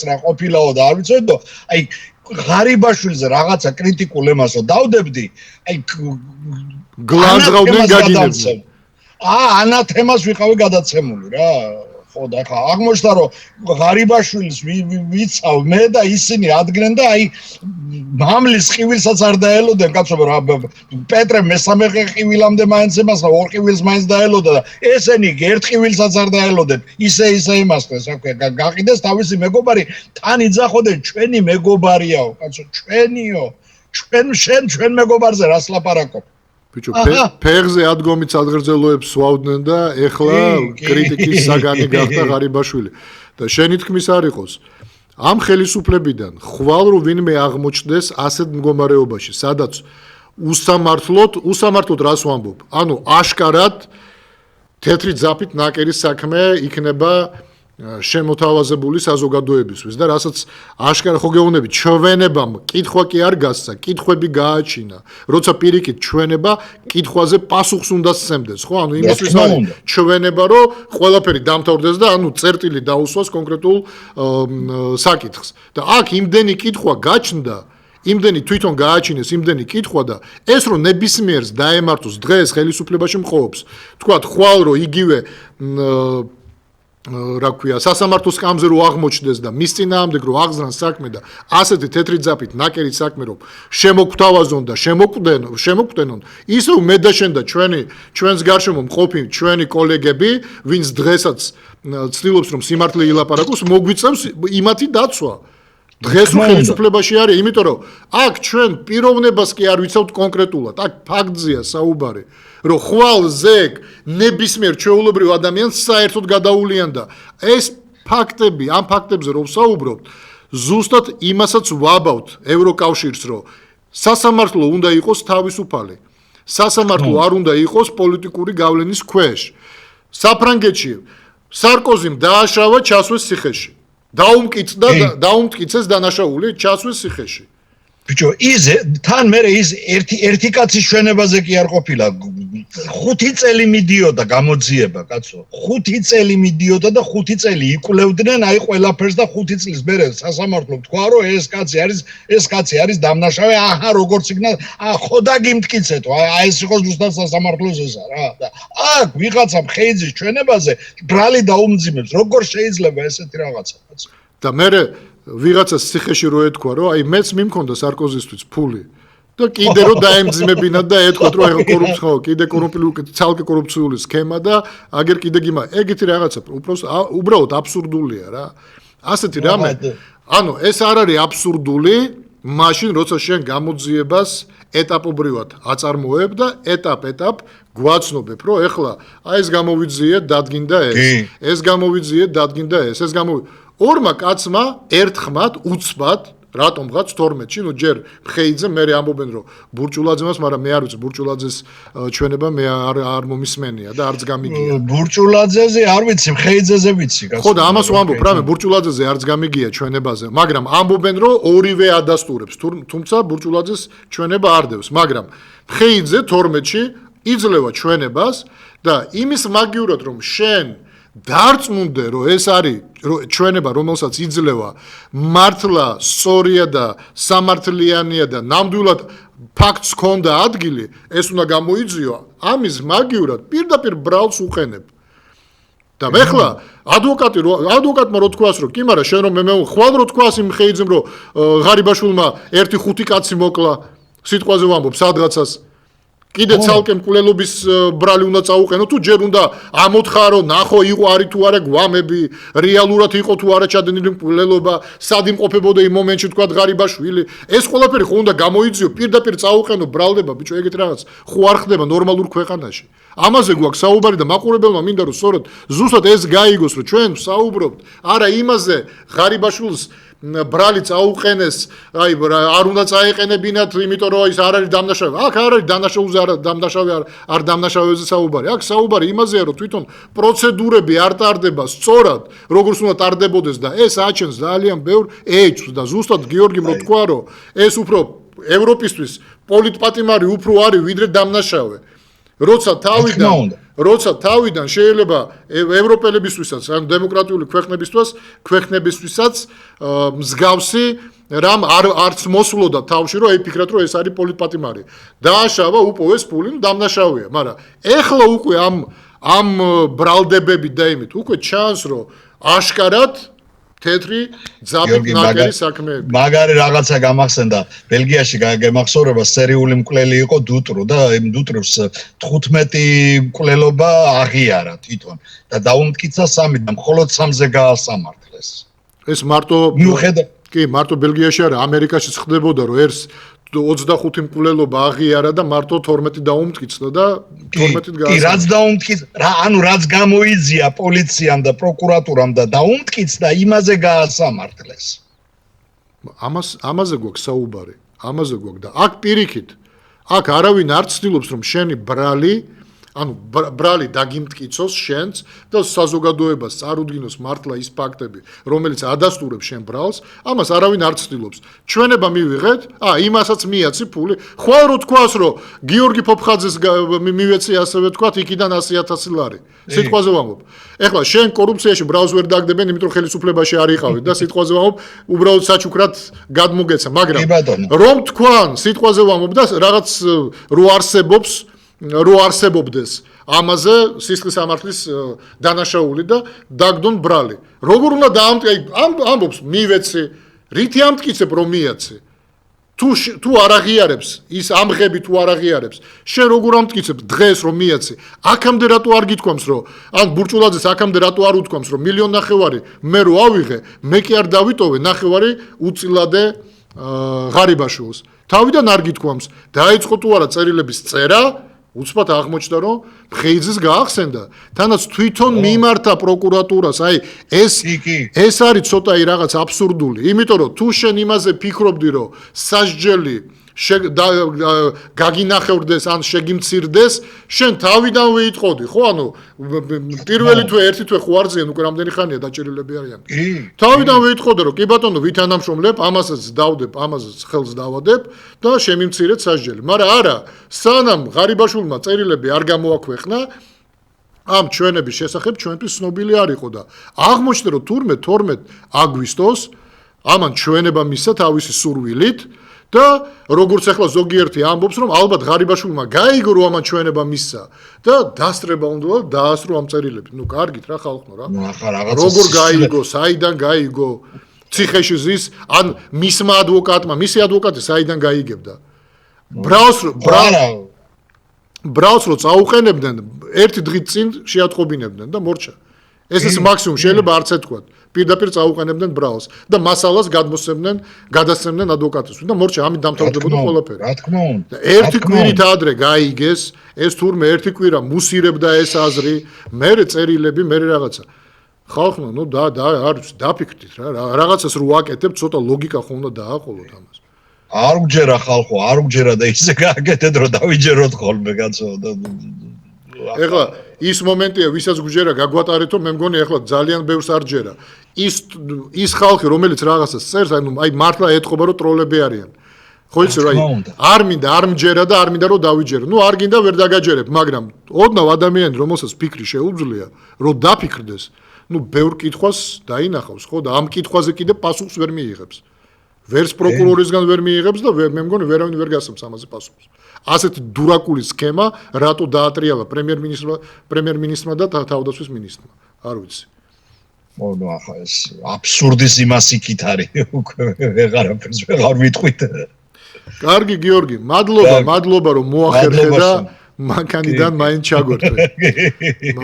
რა ყოფილაო და არ ვიცოდი და აი ღარიბაშვილზე რაღაცა კრიტიკულ ემასო დავდებდი აი
გლანძღავდნენ გაგინებდნენ
ანათემას ვიყავი გადაცემული რა ხო და ხა აღმოჩნდა რომ ღარიბაშვილის ვიცავ მე და ისინი ადგენენ და აი მამლის ყივილსაც არ დაელოდნენ კაცო რა პეტრე მესამე ყივილამდე მაინც ემას ორ ყივილს მაინც დაელოდა და ესენი ერთ ყივილსაც არ დაელოდნენ ისე იმასწრეს რა ქვია გაყიდეს თავისი მეგობარი თან იძახოდნენ ჩვენი მეგობარიაო კაცო ჩვენიო ჩვენ მეგობარზე რას ლაპარაკობ?
ბიჭო, ფეხზე ადგომით სადღერძელოებს ვაუდნენ და ეხლა კრიტიკის საგანი გახდა ღარიბაშვილი. და შენი თქმის არ იყოს. ამ ხელისუფლებიდან ხვალ რო ვინმე აღმოჩნდეს ასეთ მდგომარეობაში, სადაც უსამართლოდ რას ვამბობ? ანუ აშკარად თეთრი ძაფით ნაკერის საქმე იქნება შემოთავაზებული საზოგადოებისთვის და რასაც აშკარა ხო გეუბნები ჩვენებამ კითხვა კი არ გასცა, კითხვები გააჩინა. როცა პირიქით ჩვენება კითხვაზე პასუხს უნდა სცემდეს, ხო? ანუ იმისთვის არის ჩვენება, რომ ყველაფერი დამთავრდეს და ანუ წერტილი დაუსვას კონკრეტულ საკითხს. და აქ იმდენი კითხვა გაჩნდა, იმდენი თვითონ გააჩინეს იმდენი კითხვა და ეს რომ ნებისმიერს დაემართოს დღეს ხელისუფლებაში მყოფს. თქვათ ხვალ რომ იგივე რა ქვია, სასამართლო სკამზე რო აღმოჩნდეს და მის წინააღმდეგ რო აღზრან საქმე და ასეთი თეთრი ძაფით ნაკერი საქმე რომ შემოგთავაზონ და შემოკვდენონ, ისევ მე და შენ და ჩვენს გარშემო მყოფი ჩვენი კოლეგები, ვინც დღესაც ცდილობს რომ სიმართლე ილაპარაკოს, მოგვიწევს იმათი დაცვა. დღეს ხელისუფლებაში არის, იმიტომ რომ აქ ჩვენ პიროვნებას კი არ ვიცავთ კონკრეტულად, აქ ფაქტზეა საუბარი, რომ ხვალ ზეგ ნებისმიერ ჩვეულებრივ ადამიანს საერთოდ გადაულიან და ეს ფაქტები, ამ ფაქტებზე რომ ვსაუბრობთ, ზუსტად იმასაც ვაბავთ ევროკავშირს, რომ სასამართლო უნდა იყოს თავისუფალი. სასამართლო არ უნდა იყოს პოლიტიკური გავლენის ქვეშ. საფრანგეთში სარკოზიმ დააშავა, ჩასვეს ციხეში. დაუმტკიცეს დანაშაული, ჩასვეს ციხეში.
ბიჭო, თან მე ერთი კაცის ჩვენებაზე კი არ ყოფილა. 5 წელი მიდიოდა გამოძიება, კაცო. 5 წელი მიდიოდა და 5 წელი იკვლევდნენ აი ყველაფერს და 5 წლის მერე სასამართლო თქვა, რომ ეს კაცი არის დამნაშავე, აჰა, როგორც იქნა, ხო დაგიმტკიცეთო. აი ეს იყო ზუსტად სასამართლოს ესა რა. და აქ ვიღაცამ ხეიძის ჩვენებაზე ბრალი დაუმძიმებს. როგორ შეიძლება ესეთი რაღაცა, კაცო?
და მე ვიღაცას ციხეში რო ეთქვა, რომ აი მეც მიმქონდა სარკოზისთვის ფული და კიდე რო დაემძიმებინათ და ეთქვათ, რომ ეხლა კორუფცია, კიდე ცალკე კორუფციული სქემა და აგერ კიდე ეგეთი რაღაცა უბრალოდ აბსურდულია რა. ასეთი რამე. ანუ ეს არ არის აბსურდული, მაშინ როცა შენ გამოძიებას ეტაპობრივად აწარმოებ და ეტაპ გვაცნობებ, რომ ეხლა აი ეს გამოვიძიე, დადგინდა ეს გამოვიძიე, დადგინდა ეს ორმა კაცმა ერთხმად უცბად რატომღაც 12-ში, ნუ ჯერ ხეიძე მე ამბობენ რომ ბურჭულაძემას, მაგრამ მე არ ვიცი ბურჭულაძეს ჩვენება მე არ მომისმენია და არც გამიგია.
ბურჭულაძეზე არ ვიცი, ხეიძეზე ვიცი, კაცო.
ხო და ამას ვამბობ, რამე ბურჭულაძეზე არც გამიგია ჩვენებაზე, მაგრამ ამბობენ რომ ორივე ადასტურებს, თუმცა ბურჭულაძეს ჩვენება არ დევს, მაგრამ ხეიძე 12-ში იძლევა ჩვენებას და იმის მაგივრად რომ შენ დარწმუნდე რომ ეს არის ჩვენება რომელსაც იძლევა მართლა სწორია და სამართლიანია და ნამდვილად ფაქტს ჰქონდა ადგილი ეს უნდა გამოიძიო ამის მაგივრად პირდაპირ ბრალს უყენებ და მეხლა ადვოკატმა რო თქვას რომ კი მაგრამ შენ რომ მე ხვალ რო თქვას იმ ხეიძემ რომ ღარიბაშვილმა 1-5 კაცი მოკლა სიტყვაზე ვამბობ სადღაცას კიდე ცალკე მკვლელობის ბრალი უნდა წაუყენო თუ ჯერ უნდა ამოთხარო ნახო იყო არის თუ არა გვამები რეალურად იყო თუ არა ჩადენილი მკვლელობა სად იმყოფებოდა იმ მომენტში თქვა ღარიბაშვილი ეს ყველაფერი ხო უნდა გამოიძიო პირდაპირ წაუყენო ბრალდება ბიჭო ეგეთ რაღაც ხო არ ხდება ნორმალურ ქვეყანაში ამაზე გვაქვს საუბარი და მაყურებელმა მინდა რომ სწორად ზუსტად ეს გაიგოს რომ ჩვენ ვსაუბრობთ არა იმაზე ღარიბაშვილს ბრალი წაუყენეს აი არ უნდა წაეყენებინათ იმიტომ რომ ის არ არის დამნაშავე აქ არ არის დამნაშავეზე არ დამნაშავეზე საუბარი აქ საუბარი იმაზეა რომ თვითონ პროცედურები არ ტარდება სწორად როგორც უნდა ტარდებოდეს და ეს აჩენს ძალიან ბევრ ეჭვს და ზუსტად გიორგიმ რო თქვა რომ ეს უფრო ევროპისთვის პოლიტპატიმარი უფრო არის ვიდრე დამნაშავე როცა თავიდან შეიძლება ევროპელებისთვისაც ან დემოკრატიული ქვეყნებისთვისაც მსგავსი რამ არც მოსვლოდა თავში რომ ეფიქრათ რომ ეს არის პოლიტპატიმარი დააშავა უპოვეს ფული დამნაშავეა მაგრამ ეხლა უკვე ამ ბრალდებები და იმით უკვე ჩანს რომ აშკარად თეთრი ძაბით ნაკერი საქმეები.
მაგარი რაღაცა გამახსენდა. ბელგიაში გემახსოვრება სერიული მკვლელი იყო დუტრუ და იმ დუტრუს 15 მკვლელობა აღიარა თვითონ და დაუმტკიცა 3 და მხოლოდ 3-ზე გაასამართლეს.
ეს მარტო კი მარტო ბელგიაში არა ამერიკაშიც ხდებოდა რომ 25 მკვლელობა აღიარა და მარტო 12 დაუმტკიცდა და 12-ით
კი, რაც დაუმტკიცდა, რაც გამოიძია პოლიციამ და პროკურატურამ და დაუმტკიცდა, იმაზე გაასამართლეს.
ამაზე გვაქვს საუბარი, ამაზე გვაქვს და აქ პირიქით, აქ არავინ არ ცდილობს რომ შენი ბრალი დაგიმტკიცოს შენს და საზოგადოებას წარუდგინოს მართლა ის ფაქტები, რომელიც ადასტურებს შენ ბრალს, ამას არავინ არ ცდილობს. ჩვენება მივიღეთ, იმასაც მიაცი ფული. ხვალ რო თქვას, რომ გიორგი ფოფხაძეს მივეცი ასევე თქვათ, იქიდან 100,000 ლარი. სიტყვაზე ვამბობ. ეხლა შენ კორუფციაში ბრალს ვერ დაგდებენ, იმიტომ რომ ხელისუფლებაში არ იყავით და სიტყვაზე ვამბობ, უბრალოდ საჩუქრად გადმოგეცა, მაგრამ რომ თქვან, სიტყვაზე ვამბობ და რაღაც რო არსებობდეს ამაზე სისხლის ამართლის დანაშაული და დაგდონ ბრალი. როგორ უნდა ამბობს მივეცი, რითი ამტკიცებ რომ მიაცი? თუ არ აღიარებს, ის ამღები თუ არ აღიარებს, შენ როგორ ამტკიცებ დღეს რომ მიაცი? აქამდე რატო არ გითქვამს რომ ან ბურჭულაძეს აქამდე რატო არ უთქვამს რომ 1,5 მილიონი მე რო ავიღე, მე კი არ დავიტოვე 9,000 უწილადე ღარიბაშვილს. თავიდან არ გითქვამს, დაიწყო თუ არა წერილების წერა, უცბად აღმოჩნდა რომ ხეიძეს გაახსენდა, თანაც თვითონ მიმართა პროკურატურას, ეს არის ცოტა რაღაც აბსურდული, იმიტომ რომ თუ შენ იმაზე ფიქრობდი რომ სასჯელი გაგინახევრდეს ან შეგიმცირდეს, შენ თავიდანვე იტყოდი, ხო? ანუ პირველი თვე, ერთი თვე ხო არ ძიან, უკვე რამდენი ხანია დაჭერილები არიან. თავიდანვე იტყოდი რომ კი ბატონო, ვითანამშრომლებ, ამასაც დავდებ, ამასაც ხელს დავადებ და შემიმცირეთ სასჯელი. მაგრამ არა, სანამ ღარიბაშვილმა წერილები არ გამოაქვეყნა, ამ ჩვენების შესახებ ჩვენთვის ცნობილი არ იყო და აღმოჩნდა რომ თურმე 12 აგვისტოს ამან ჩვენება მისცა თავისი სურვილით და როგორც ახლა ზოგიერთი ამბობს რომ ალბათ ღარიბაშვილმა გაიგო რომ ამან ჩვენება მისცა და დასწრება უნდა დაასრო ამ წერილები. ნუ კარგით რა ხალხო რა. როგორ გაიგო, საიდან გაიგო? ციხეში ზის ან მისმა ადვოკატმა, მისი ადვოკატი საიდან გაიგებდა? ბრალს რო წაუყენებდნენ, ერთი დღით წინ შეატყობინებდნენ და მორჩა. ეს მაქსიმუმ შეიძლება არც ეთქვათ. პირდაპირ წაუყენებდნენ ბრალს და მასალას გადასცემდნენ ადვოკატებს და მორჩა ამით დამთავრდებოდა ყველაფერი.
რა თქმა უნდა.
ერთი კვირით ადრე გაიგეს, ეს თურმე ერთი კვირა მუსირებდა ეს აზრი, მერე წერილები, მერე რაღაცა. ხალხო, ნუ დაფიქრდით რა, რაღაცას რო ვაკეთებთ, ცოტა ლოგიკა ხო უნდა დააყოლოთ ამას.
არ უჯერა ხალხო, არ უჯერა და ისე გააკეთეთ რომ დავიჯეროთ ხოლმე კაცო და
ეხლა ის მომენტია, ვისაც გუჯერა გაგვატარეთო, მე მგონი ეხლა ძალიან ბევრს არ ჯერა. ის ხალხი, რომელიც რაღაცას წერს, აი მართლა ეთყობა რომ ტროლები არიან. ხო იცი რა, არ მინდა, არ მჯერა და არ მინდა რომ დავიჯერო. ნუ არ გინდა ვერ დაგაჯერებ, მაგრამ ოდნავ ადამიანი, რომელსაც ფიქრი შეუძლია, რომ დაფიქრდეს, ნუ ბევრ კითხვას დაინახავს, ხო და ამ კითხვაზე კიდე პასუხს ვერ მიიღებს. ვერც პროკურორისგან ვერ მიიღებს და მე მგონი ვერავინ ვერ გასცემს ამაზე პასუხს. ასეთი დურაკული სქემა რატო დაატრიალა პრემიერ-მინისტრმა და თავდაცვის მინისტრმა? არ ვიცი.
ნუ ახლა ეს აბსურდის იმას იქით არის, უკვე ვეღარაფერს ვეღარ ვიტყვით.
კარგი გიორგი, მადლობა რომ მოახერხე და მანქანიდან მაინც ჩაგვერდე.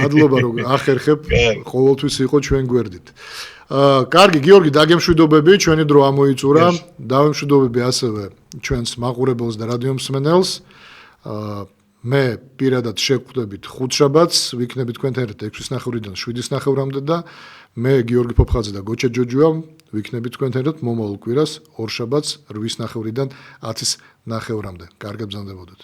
მადლობა რომ ახერხებ, ყოველთვის იყო ჩვენ გვერდით. კარგი გიორგი, დაგემშვიდობები, ჩვენი დრო ამოიწურა. დავემშვიდობები ასევე ჩვენს მაყურებელს და რადიო მსმენელს. მე პირადად შევხვდებით ხუთშაბათს, ვიქნებით თქვენთან ერთად 6:30-დან 7:30-მდე და მე გიორგი ფოფხაძე და გოჩა ჯოჯუა ვიქნებით თქვენთან ერთად მომავალ კვირას ორშაბათს 8:30-დან 10:30-მდე. კარგად ბრძანდებოდეთ.